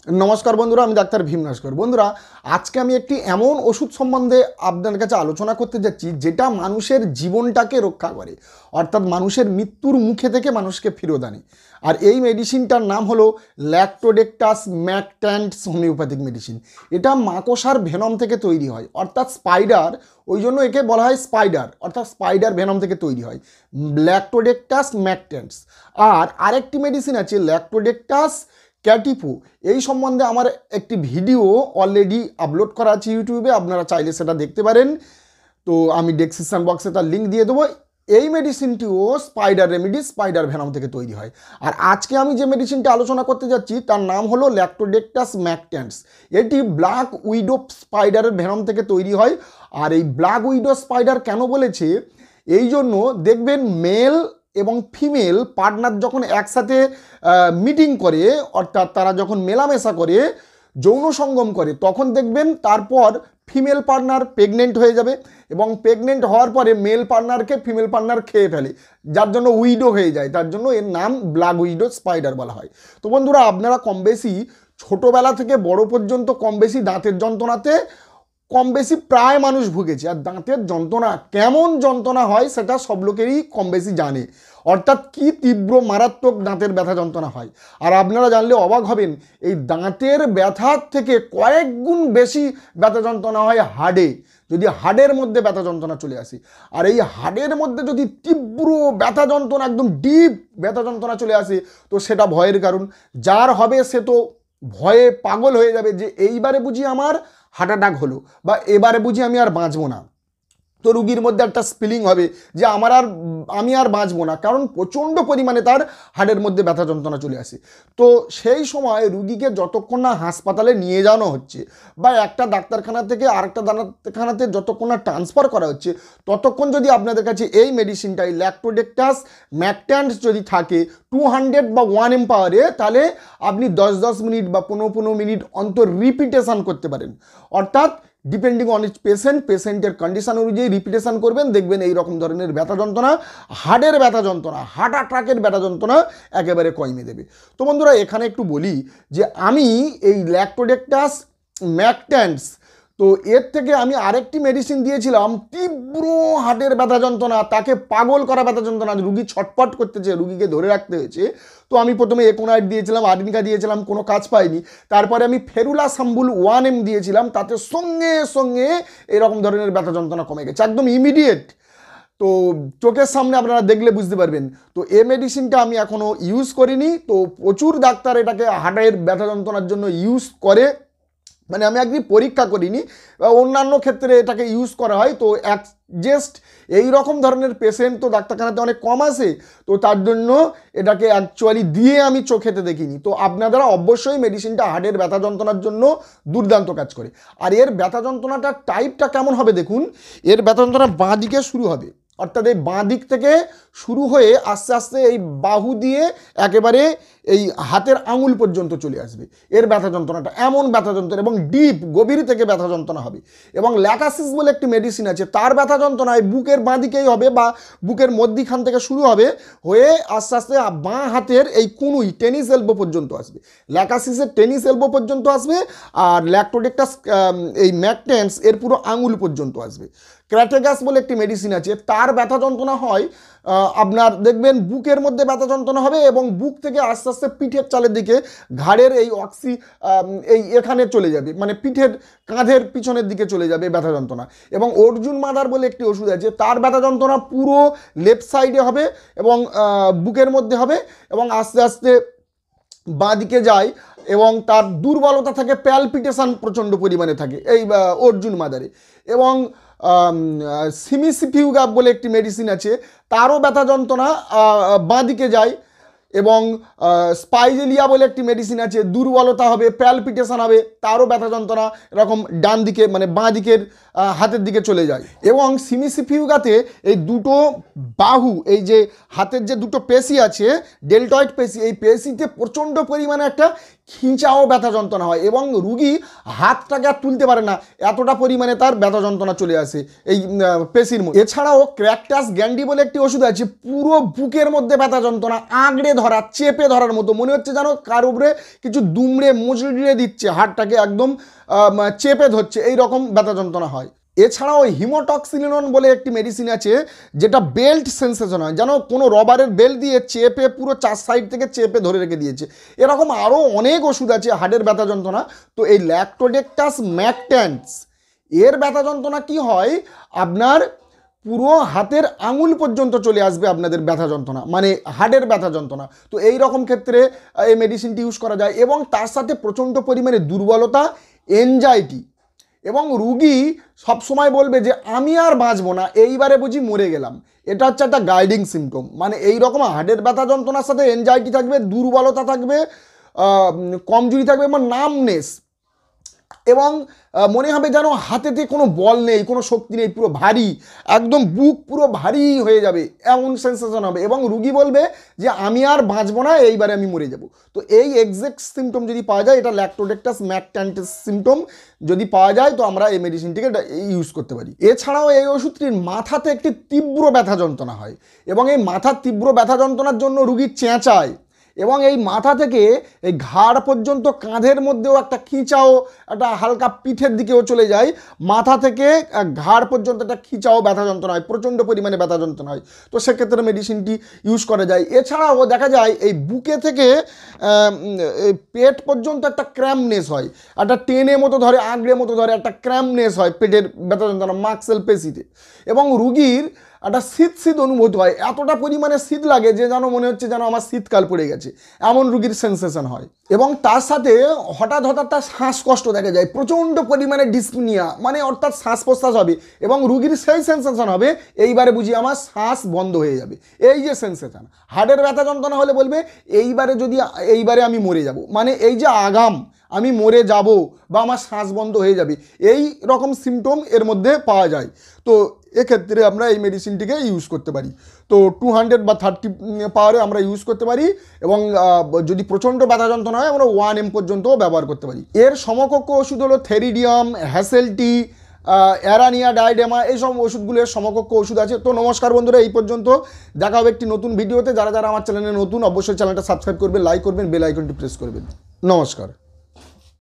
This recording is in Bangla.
নমস্কার বন্ধুরা, আমি ডাক্তার ভীম নস্কর। বন্ধুরা, আজকে আমি একটি এমন ওষুধ সম্বন্ধে আপনাদের কাছে আলোচনা করতে যাচ্ছি যেটা মানুষের জীবনটাকে রক্ষা করে, অর্থাৎ মানুষের মৃত্যুর মুখে থেকে মানুষকে ফিরত আনে। আর এই মেডিসিনটার নাম হলো ল্যাক্টোডেক্টাস ম্যাকট্যান্টস হোমিওপ্যাথিক মেডিসিন। এটা মাকড়সার ভেনম থেকে তৈরি হয়, অর্থাৎ স্পাইডার, ওই জন্য একে বলা হয় স্পাইডার, অর্থাৎ স্পাইডার ভেনম থেকে তৈরি হয় ল্যাক্টোডেক্টাস ম্যাকট্যান্টস। আর আরেকটি মেডিসিন আছে ল্যাক্টোডেক্টাস ক্যাটিফো। এই সম্বন্ধে আমার একটি ভিডিও অলরেডি আপলোড করা আছে ইউটিউবে, আপনারা চাইলে সেটা দেখতে পারেন। তো আমি ডেসক্রিপশন বক্সে তার লিঙ্ক দিয়ে দেবো। এই মেডিসিনটিও স্পাইডার রেমেডি, স্পাইডার ভেনম থেকে তৈরি হয়। আর আজকে আমি যে মেডিসিনটা আলোচনা করতে যাচ্ছি তার নাম হলো ল্যাক্টোডেক্টাস ম্যাকট্যান্টস। এটি ব্ল্যাক উইডো স্পাইডারের ভেনম থেকে তৈরি হয়। আর এই ব্ল্যাক উইডো স্পাইডার কেন বলেছে, এই জন্য দেখবেন মেল এবং ফিমেল পার্টনার যখন একসাথে মিটিং করে, অর্থাৎ তারা যখন মেলামেশা করে, যৌন সঙ্গম করে, তখন দেখবেন তারপর ফিমেল পার্টনার প্রেগনেন্ট হয়ে যাবে এবং প্রেগনেন্ট হওয়ার পরে মেল পার্টনারকে ফিমেল পার্টনার খেয়ে ফেলে, যার জন্য উইডো হয়ে যায়। তার জন্য এর নাম ব্ল্যাক উইডো স্পাইডার বলা হয়। তো বন্ধুরা, আপনারা কম বেশি ছোটোবেলা থেকে বড় পর্যন্ত কম বেশি দাঁতের যন্ত্রণাতে কম বেশি প্রায় মানুষ ভুগেছে। আর দাঁতের যন্ত্রণা কেমন যন্ত্রণা হয় সেটা সব লোকেরই কম বেশি জানে, অর্থাৎ কি তীব্র মারাত্মক দাঁতের ব্যথা যন্ত্রণা হয়। আর আপনারা জানলে অবাক হবেন, এই দাঁতের ব্যথার থেকে কয়েক গুণ বেশি ব্যথা যন্ত্রণা হয় হাড়ে, যদি হাড়ের মধ্যে ব্যথা যন্ত্রণা চলে আসে। আর এই হাড়ের মধ্যে যদি তীব্র ব্যথা যন্ত্রণা, একদম ডিপ ব্যথা যন্ত্রণা চলে আসে, তো সেটা ভয়ের কারণ। যার হবে সে তো ভয়ে পাগল হয়ে যাবে যে এইবারে বুঝি আমার হার্ট অ্যাটাক হলো, বা এবারে বুঝি আমি আর বাঁচবো না। তো রুগীর মধ্যে একটা স্পিলিং হবে যে আমি আর বাঁচবো না, কারণ প্রচণ্ড পরিমাণে তার হাড়ের মধ্যে ব্যথা যন্ত্রণা চলে আসে। তো সেই সময় রুগীকে যতক্ষণ না হাসপাতালে নিয়ে যাওয়া হচ্ছে বা একটা ডাক্তারখানা থেকে আরেকটা ডাক্তারখানাতে যতক্ষণ না ট্রান্সফার করা হচ্ছে, ততক্ষণ যদি আপনাদের কাছে এই মেডিসিনটাই ল্যাক্টোডেক্টাস ম্যাকট্যান্টস যদি থাকে 200 বা 1 পাওয়ারে, তাহলে আপনি 10-10 মিনিট বা 15-15 মিনিট অন্তর রিপিটেশন করতে পারেন। অর্থাৎ ডিপেন্ডিং অন ইচ পেশেন্টের কন্ডিশন অনুযায়ী রিপিটেশন করবেন, দেখবেন এই রকম ধরনের ব্যথা যন্ত্রণা, হার্টের ব্যথা যন্ত্রণা, হার্ট অ্যাটাকের ব্যথা যন্ত্রণা একেবারে কমিয়ে দেবে। তো বন্ধুরা, এখানে একটু বলি যে আমি এই ল্যাক্টোডেক্টাস ম্যাকট্যান্টস, তো এর থেকে আমি আরেকটি মেডিসিন দিয়েছিলাম তীব্র হার্টের ব্যথা যন্ত্রণা, তাকে পাগল করা ব্যথা যন্ত্রণা, রুগী ছটপট করতেছে, রুগীকে ধরে রাখতে হয়েছে। তো আমি প্রথমে একোনাইট দিয়েছিলাম, আর্নিকা দিয়েছিলাম, কোনো কাজ পাইনি। তারপরে আমি ফেরুলাসাম্বুল 1M দিয়েছিলাম, তাতে সঙ্গে সঙ্গে এরকম ধরনের ব্যথা যন্ত্রণা কমে গেছে, একদম ইমিডিয়েট। তো চোখের সামনে আপনারা দেখলে বুঝতে পারবেন। তো এই মেডিসিনটা আমি এখনও ইউজ করিনি। তো প্রচুর ডাক্তার এটাকে হার্টের ব্যথা যন্ত্রণার জন্য ইউজ করে, মানে আমি একদিন পরীক্ষা করিনি, অন্যান্য ক্ষেত্রে এটাকে ইউজ করা হয়। তো জাস্ট এই রকম ধরনের পেশেন্ট তো ডাক্তারখানাতে অনেক কম আসে, তো তার জন্য এটাকে অ্যাকচুয়ালি দিয়ে আমি চোখেতে দেখিনি। তো আপনারা অবশ্যই মেডিসিনটা হার্টের ব্যথা যন্ত্রণার জন্য দুর্দান্ত কাজ করে। আর এর ব্যথা যন্ত্রণাটার টাইপটা কেমন হবে দেখুন, এর ব্যথা যন্ত্রণা বাঁ দিকে শুরু হবে, অর্থাৎ এই বাঁ দিক থেকে শুরু হয়ে আস্তে আস্তে এই বাহু দিয়ে একেবারে এই হাতের আঙুল পর্যন্ত চলে আসবে এর ব্যথা যন্ত্রণাটা, এমন ব্যথা যন্ত্রণা, এবং ডিপ গভীর থেকে ব্যথা যন্ত্রণা হবে। এবং ল্যাকাসিস বলে একটি মেডিসিন আছে, তার ব্যথা যন্ত্রণায় বুকের বাঁ দিকেই হবে, বা বুকের মধ্যিখান থেকে শুরু হবে হয়ে আস্তে আস্তে বাঁ হাতের এই কুনুই টেনিস এলবো পর্যন্ত আসবে। ল্যাকাসিসের টেনিস এলবো পর্যন্ত আসবে, আর ল্যাক্টোডেক্টাস এই ম্যাকট্যান্টস এর পুরো আঙুল পর্যন্ত আসবে। ক্র্যাটেগাস বলে একটি মেডিসিন আছে, তার ব্যথা যন্ত্রণা হয় আপনার দেখবেন বুকের মধ্যে ব্যথা যন্ত্রণা হবে, এবং বুক থেকে আস্তে আস্তে পিঠের চালের দিকে, ঘাড়ের এই এই এখানে চলে যাবে, মানে পিঠের কাঁধের পিছনের দিকে চলে যাবে ব্যথা যন্ত্রণা। এবং অর্জুন মাদার বলে একটি ওষুধ আছে, তার ব্যথা যন্ত্রণা পুরো লেফট সাইডে হবে এবং বুকের মধ্যে হবে, এবং আস্তে আস্তে বাঁ দিকে যায়, এবং তার দুর্বলতা থাকে, প্যালপিটেশন প্রচণ্ড পরিমাণে থাকে এই অর্জুন মাদারে। এবং সিমিসিফিউগাপ বলে একটি মেডিসিন আছে, তারও ব্যথা যন্ত্রণা বাঁ দিকে যায়। এবং স্পাইজেলিয়া বলে একটি মেডিসিন আছে, দুর্বলতা হবে, প্যালপিটেশন হবে, তারও ব্যথা যন্ত্রণা এরকম ডান দিকে মানে বাঁ দিকের হাতের দিকে চলে যায়। এবং সিমিসিফিউগাতে এই দুটো বাহু, এই যে হাতের যে দুটো পেশি আছে ডেল্টয়েড পেশি, এই পেশিতে প্রচণ্ড পরিমাণে একটা খিঁচাও ব্যথা যন্ত্রণা হয় এবং রুগী হাতটাকে আর তুলতে পারে না, এতটা পরিমাণে তার ব্যথা যন্ত্রণা চলে আসে এই পেশির মধ্যে। এছাড়াও ক্র্যাকটাস গ্যান্ডি বলে একটি ওষুধ আছে, পুরো বুকের মধ্যে ব্যথা যন্ত্রণা, আঁকড়ে ধরা, চেপে ধরার মতো, মনে হচ্ছে যেন কার উপরে কিছু দুমড়ে মুচড়ে দিচ্ছে, হাড়টাকে একদম চেপে ধরছে, এই রকম ব্যথা যন্ত্রণা হয়। এছাড়াও হিমোটক্সিলিনন বলে একটি মেডিসিন আছে যেটা বেল্ট সেন্সেশন হয়, যেন কোনো রবারের বেল্ট দিয়ে চেপে পুরো চার সাইড থেকে চেপে ধরে রেখে দিয়েছে। এরকম আরও অনেক ওষুধ আছে হাড়ের ব্যথা যন্ত্রণা। তো এই ল্যাক্টোডেক্টাস ম্যাকট্যান্স এর ব্যথা যন্ত্রণা কি হয়, আপনার পুরো হাতের আঙুল পর্যন্ত চলে আসবে আপনাদের ব্যথা যন্ত্রণা, মানে হাড়ের ব্যথা যন্ত্রণা। তো এই রকম ক্ষেত্রে এই মেডিসিনটি ইউজ করা যায় এবং তার সাথে প্রচণ্ড পরিমাণে দুর্বলতা, এনজাইটি, এবং রুগী সবসময় বলবে যে আমি আর বাঁচবো না, এইবারে বুঝি মরে গেলাম। এটা হচ্ছে একটা গাইডিং সিমটম, মানে এই রকম হার্টের ব্যথা যন্ত্রণার সাথে এনজাইটি থাকবে, দুর্বলতা থাকবে, কমজোরি থাকবে এবং নামনেস, এবং মনে হবে যেন হাতেতে কোনো বল নেই, কোনো শক্তি নেই, পুরো ভারী, একদম বুক পুরো ভারী হয়ে যাবে, এমন সেন্সেশন হবে এবং রুগী বলবে যে আমি আর বাঁচবো না, এইবারে আমি মরে যাব। তো এই এক্সাক্ট সিমটম যদি পাওয়া যায়, এটা ল্যাক্টোডেক্টাস ম্যাকট্যান্টাস সিমটম যদি পাওয়া যায়, তো আমরা এই মেডিসিনটিকে ইউজ করতে পারি। এছাড়াও এই ওষুধটির মাথাতে একটি তীব্র ব্যথা যন্ত্রণা হয় এবং এই মাথার তীব্র ব্যথা যন্ত্রণার জন্য রুগী চেঁচায় এবং এই মাথা থেকে এই ঘাড় পর্যন্ত, কাঁধের মধ্যেও একটা খিঁচাও, একটা হালকা পিঠের দিকেও চলে যায়, মাথা থেকে ঘাড় পর্যন্ত একটা খিঁচাও ব্যথা যন্ত্রণা হয়, প্রচণ্ড পরিমাণে ব্যথা যন্ত্রণা হয়। তো সেক্ষেত্রে মেডিসিনটি ইউজ করা যায়। এছাড়াও দেখা যায় এই বুকে থেকে পেট পর্যন্ত একটা ক্র্যাম্পনেস হয়, একটা টেনে মতো ধরে, আঁকড়ে মতো ধরে, একটা ক্র্যাম্পনেস হয় পেটের ব্যথা যন্ত্রণা মাক্সেল পেশিতে, এবং রুগীর একটা শীত শীত অনুভূতি হয়, এতটা পরিমাণে শীত লাগে যে যেন মনে হচ্ছে যেন আমার শীতকাল পড়ে গেছে, এমন রুগীর সেন্সেশন হয়। এবং তার সাথে হঠাৎ হঠাৎ তার শ্বাসকষ্ট দেখা যায়, প্রচণ্ড পরিমাণে ডিসপনিয়া, মানে অর্থাৎ শ্বাস প্রশ্বাস হবে এবং রুগীর সেই সেন্সেশন হবে এইবারে বুঝি আমার শ্বাস বন্ধ হয়ে যাবে, এই যে সেন্সেশন। হার্টের ব্যথা যন্ত্রণা হলে বলবে এইবারে আমি মরে যাব, মানে এই যে আগাম আমি মরে যাব বা আমার শ্বাস বন্ধ হয়ে যাবে, এই রকম সিমটম এর মধ্যে পাওয়া যায়। তো এক্ষেত্রে আমরা এই মেডিসিনটিকে ইউজ করতে পারি। তো 200 বা 30 পাওয়ারে আমরা ইউজ করতে পারি এবং যদি প্রচণ্ড ব্যথা যন্ত্রণা হয় আমরা 1 M পর্যন্তও ব্যবহার করতে পারি। এর সমকক্ষ ওষুধ হলো থেরিডিয়াম, হ্যাসেলটি, অ্যারানিয়া, ডাইডেমা, এইসব ওষুধগুলোর সমকক্ষ ওষুধ আছে। তো নমস্কার বন্ধুরা, এই পর্যন্ত, দেখা হবে একটি নতুন ভিডিওতে। যারা যারা আমার চ্যানেলে নতুন, অবশ্যই চ্যানেলটা সাবস্ক্রাইব করবেন, লাইক করবেন, বেল আইকনটি প্রেস করবেন। নমস্কার।